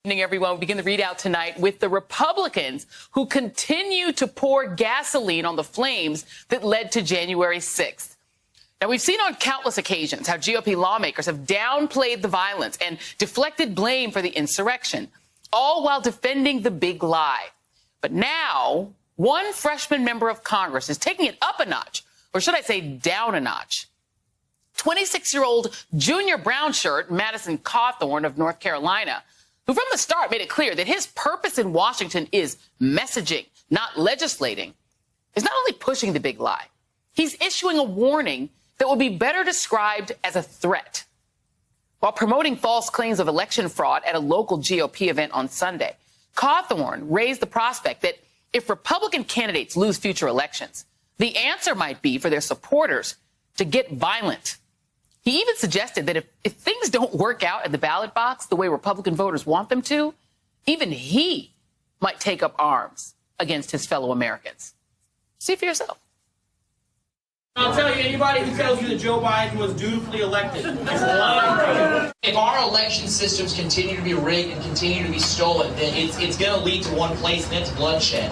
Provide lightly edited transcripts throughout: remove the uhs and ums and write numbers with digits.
Evening, everyone. We begin the readout tonight with the Republicans who continue to pour gasoline on the flames that led to January 6th. Now, we've seen on countless occasions how GOP lawmakers have downplayed the violence and deflected blame for the insurrection, all while defending the big lie. But now, one freshman member of Congress is taking it up a notch, or should I say down a notch. 26-year-old junior brown shirt Madison Cawthorn of North Carolina, who from the start made it clear that his purpose in Washington is messaging, not legislating, is not only pushing the big lie, he's issuing a warning that will be better described as a threat. While promoting false claims of election fraud at a local GOP event on Sunday, Cawthorn raised the prospect that if Republican candidates lose future elections, the answer might be for their supporters to get violent. He even suggested that if things don't work out at the ballot box the way Republican voters want them to, even he might take up arms against his fellow Americans. See for yourself. I'll tell you, anybody who tells you that Joe Biden was dutifully elected is lying. If our election systems continue to be rigged and continue to be stolen, then it's going to lead to one place, and it's bloodshed.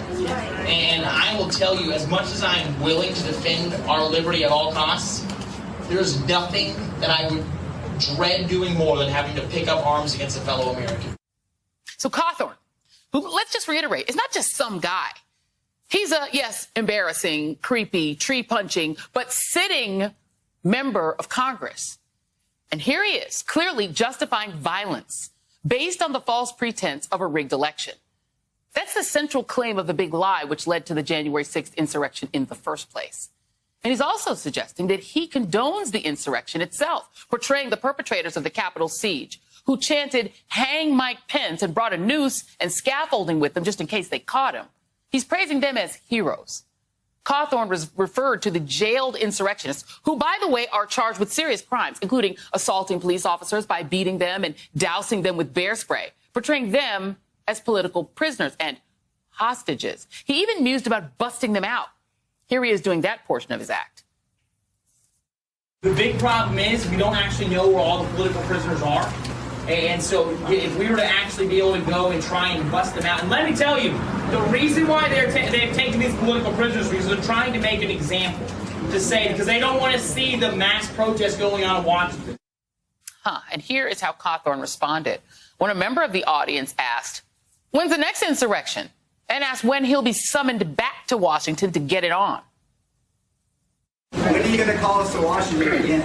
And I will tell you, as much as I am willing to defend our liberty at all costs, there's nothing that I would dread doing more than having to pick up arms against a fellow American. So Cawthorn, who, let's just reiterate, is not just some guy. He's a, yes, embarrassing, creepy, tree-punching, but sitting member of Congress. And here he is, clearly justifying violence based on the false pretense of a rigged election. That's the central claim of the big lie which led to the January 6th insurrection in the first place. And he's also suggesting that he condones the insurrection itself, portraying the perpetrators of the Capitol siege, who chanted, "Hang Mike Pence," and brought a noose and scaffolding with them just in case they caught him. He's praising them as heroes. Cawthorn referred to the jailed insurrectionists, who, by the way, are charged with serious crimes, including assaulting police officers by beating them and dousing them with bear spray, portraying them as political prisoners and hostages. He even mused about busting them out. Here he is doing that portion of his act. The big problem is we don't actually know where all the political prisoners are. And so if we were to actually be able to go and try and bust them out, and let me tell you, the reason why they've taken these political prisoners is because they're trying to make an example, to say, because they don't want to see the mass protests going on in Washington. And here is how Cawthorn responded when a member of the audience asked, "When's the next insurrection?" and asked when he'll be summoned back to Washington to get it on. When are you going to call us to Washington again?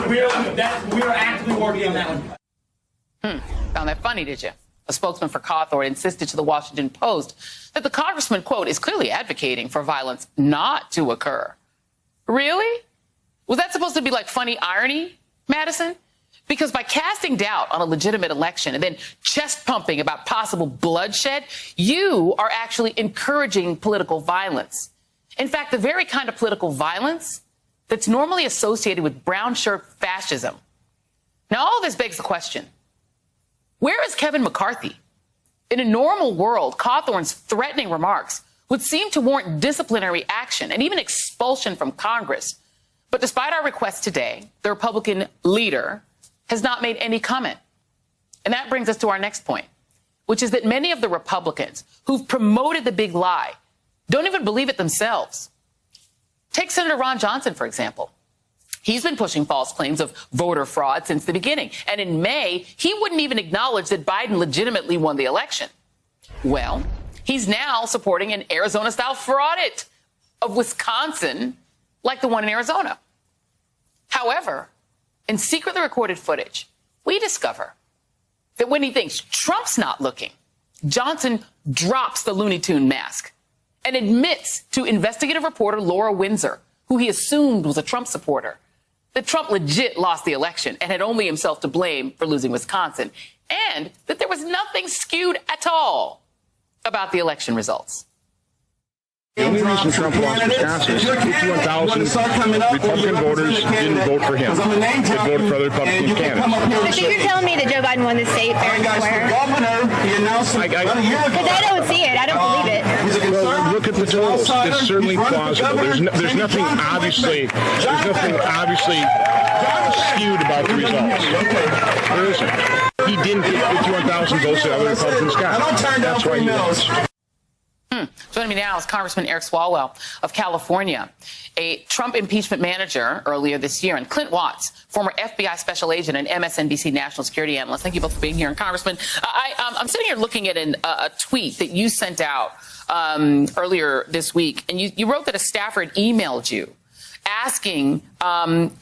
We are actively working on that one. Found that funny, did you? A spokesman for Cawthorn insisted to the Washington Post that the congressman, quote, is clearly advocating for violence not to occur. Really? Was that supposed to be like funny irony, Madison? Because by casting doubt on a legitimate election and then chest pumping about possible bloodshed, you are actually encouraging political violence. In fact, the very kind of political violence that's normally associated with brown shirt fascism. Now, all of this begs the question, where is Kevin McCarthy? In a normal world, Cawthorn's threatening remarks would seem to warrant disciplinary action and even expulsion from Congress. But despite our request today, the Republican leader has not made any comment. And that brings us to our next point, which is that many of the Republicans who've promoted the big lie don't even believe it themselves. Take Senator Ron Johnson, for example. He's been pushing false claims of voter fraud since the beginning. And in May, he wouldn't even acknowledge that Biden legitimately won the election. Well, he's now supporting an Arizona-style fraud of Wisconsin, like the one in Arizona. However, in secretly recorded footage, we discover that when he thinks Trump's not looking, Johnson drops the Looney Tune mask and admits to investigative reporter Laura Windsor, who he assumed was a Trump supporter, that Trump legit lost the election and had only himself to blame for losing Wisconsin, and that there was nothing skewed at all about the election results. The only reason Trump lost Wisconsin is 51,000 Republican voters didn't vote for him. They voted for other Republican candidates. So you're telling me that Joe Biden won the state fair and square? Because I don't see it. I don't believe it. Well, look at the totals. It's certainly plausible. There's nothing obviously skewed about the results. There isn't. He didn't get 51,000 votes that other Republicans got. That's why he lost. Joining me now is Congressman Eric Swalwell of California, a Trump impeachment manager earlier this year, and Clint Watts, former FBI special agent and MSNBC national security analyst. Thank you both for being here. And Congressman, I'm sitting here looking at a tweet that you sent out earlier this week, and you wrote that a staffer had emailed you asking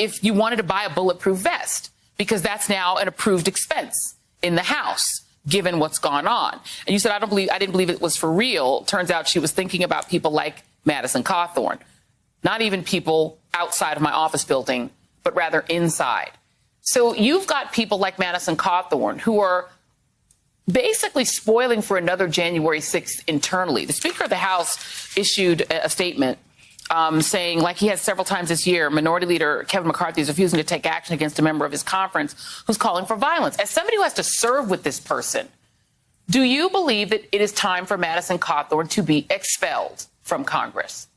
if you wanted to buy a bulletproof vest, because that's now an approved expense in the House, given what's gone on. And you said, I didn't believe it was for real. Turns out she was thinking about people like Madison Cawthorn, not even people outside of my office building, but rather inside. So you've got people like Madison Cawthorn who are basically spoiling for another January 6th internally. The Speaker of the House issued a statement saying, like he has several times this year, Minority Leader Kevin McCarthy is refusing to take action against a member of his conference who's calling for violence. As somebody who has to serve with this person, do you believe that it is time for Madison Cawthorn to be expelled from Congress?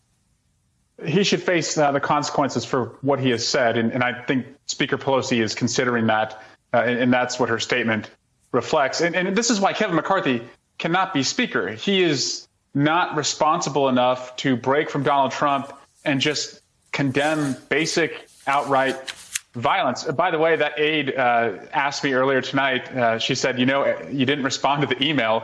He should face the consequences for what he has said. And I think Speaker Pelosi is considering that. And that's what her statement reflects. And this is why Kevin McCarthy cannot be Speaker. He is not responsible enough to break from Donald Trump and just condemn basic outright violence. By the way, that aide asked me earlier tonight, she said, you didn't respond to the email.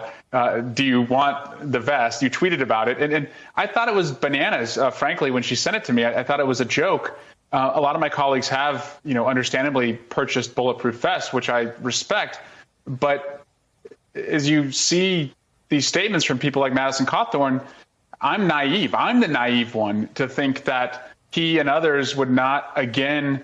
Do you want the vest? You tweeted about it. And I thought it was bananas, frankly, when she sent it to me. I thought it was a joke. A lot of my colleagues have, understandably purchased bulletproof vests, which I respect. But as you see these statements from people like Madison Cawthorn, I'm naive. I'm the naive one to think that he and others would not again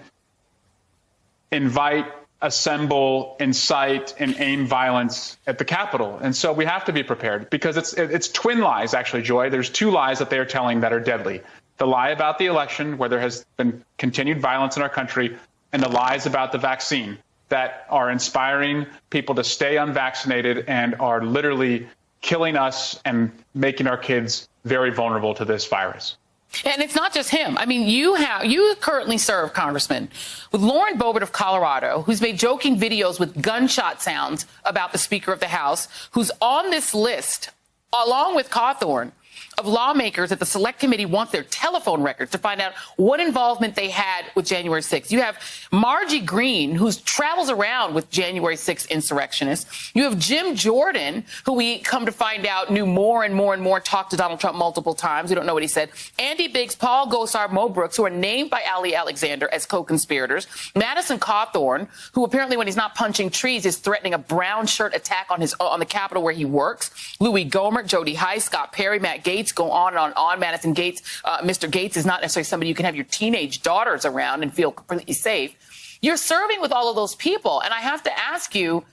invite, assemble, incite, and aim violence at the Capitol. And so we have to be prepared, because it's twin lies, actually, Joy. There's two lies that they are telling that are deadly. The lie about the election, where there has been continued violence in our country, and the lies about the vaccine that are inspiring people to stay unvaccinated and are literally killing us and making our kids very vulnerable to this virus. And it's not just him. I mean, you currently serve, Congressman, with Lauren Boebert of Colorado, who's made joking videos with gunshot sounds about the Speaker of the House, who's on this list, along with Cawthorn, of lawmakers that the Select Committee wants their telephone records to find out what involvement they had with January 6th. You have Margie Green, who travels around with January 6th insurrectionists. You have Jim Jordan, who we come to find out knew more and more and more, talked to Donald Trump multiple times. We don't know what he said. Andy Biggs, Paul Gosar, Mo Brooks, who are named by Ali Alexander as co-conspirators. Madison Cawthorn, who apparently when he's not punching trees is threatening a brown shirt attack on the Capitol where he works. Louis Gohmert, Jody Heiss, Scott Perry, Matt Gaetz, go on and on. Madison Gaetz, Mr. Gaetz is not necessarily somebody you can have your teenage daughters around and feel completely safe. You're serving with all of those people, and I have to ask you,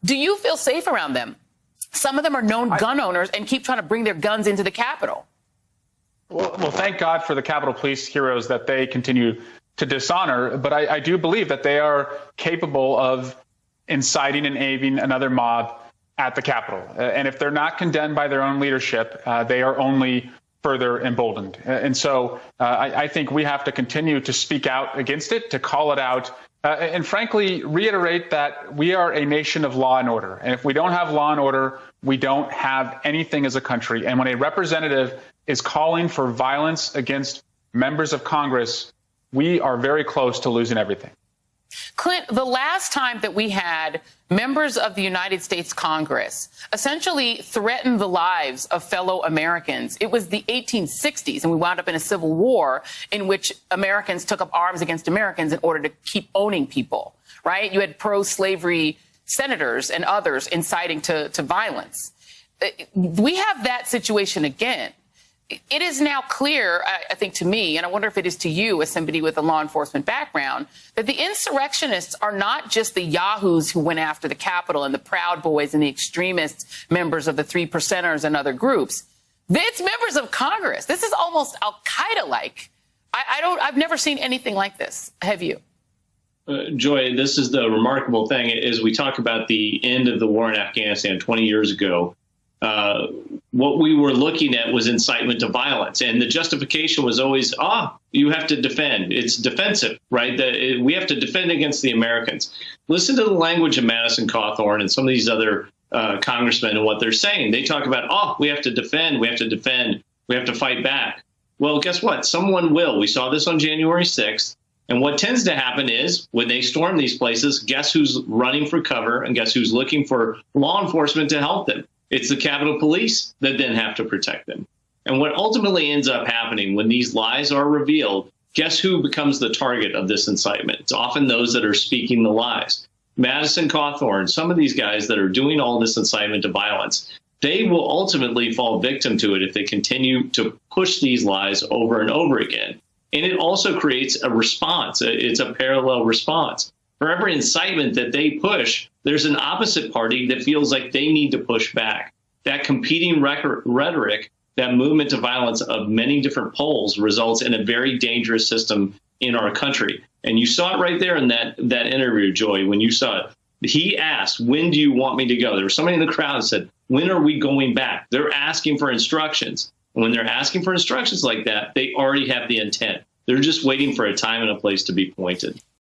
do you feel safe around them? Some of them are known gun owners and keep trying to bring their guns into the Capitol. Well, thank God for the Capitol Police heroes that they continue to dishonor, but I do believe that they are capable of inciting and aiming another mob at the Capitol. And if they're not condemned by their own leadership, they are only further emboldened. And so I think we have to continue to speak out against it, to call it out, and frankly, reiterate that we are a nation of law and order. And if we don't have law and order, we don't have anything as a country. And when a representative is calling for violence against members of Congress, we are very close to losing everything. Clint, the last time that we had members of the United States Congress essentially threaten the lives of fellow Americans, it was the 1860s, and we wound up in a civil war in which Americans took up arms against Americans in order to keep owning people, right? You had pro-slavery senators and others inciting to violence. We have that situation again. It is now clear, I think, to me, and I wonder if it is to you as somebody with a law enforcement background, that the insurrectionists are not just the yahoos who went after the Capitol and the Proud Boys and the extremist members of the 3 Percenters and other groups. It's members of Congress. This is almost Al-Qaeda-like. I've never seen anything like this. Have you? Joy, this is the remarkable thing. As we talk about the end of the war in Afghanistan 20 years ago, what we were looking at was incitement to violence. And the justification was always, you have to defend. It's defensive, right? We have to defend against the Americans. Listen to the language of Madison, Cawthorn, and some of these other congressmen and what they're saying. They talk about, we have to defend, we have to defend, we have to fight back. Well, guess what? Someone will. We saw this on January 6th. And what tends to happen is when they storm these places, guess who's running for cover and guess who's looking for law enforcement to help them? It's the Capitol Police that then have to protect them. And what ultimately ends up happening when these lies are revealed, guess who becomes the target of this incitement? It's often those that are speaking the lies. Madison, Cawthorn, some of these guys that are doing all this incitement to violence, they will ultimately fall victim to it if they continue to push these lies over and over again. And it also creates a response. It's a parallel response. For every incitement that they push, there's an opposite party that feels like they need to push back. That competing rhetoric, that movement to violence of many different poles results in a very dangerous system in our country. And you saw it right there in that interview, Joy, when you saw it. He asked, when do you want me to go? There was somebody in the crowd that said, when are we going back? They're asking for instructions. When they're asking for instructions like that, they already have the intent. They're just waiting for a time and a place to be pointed.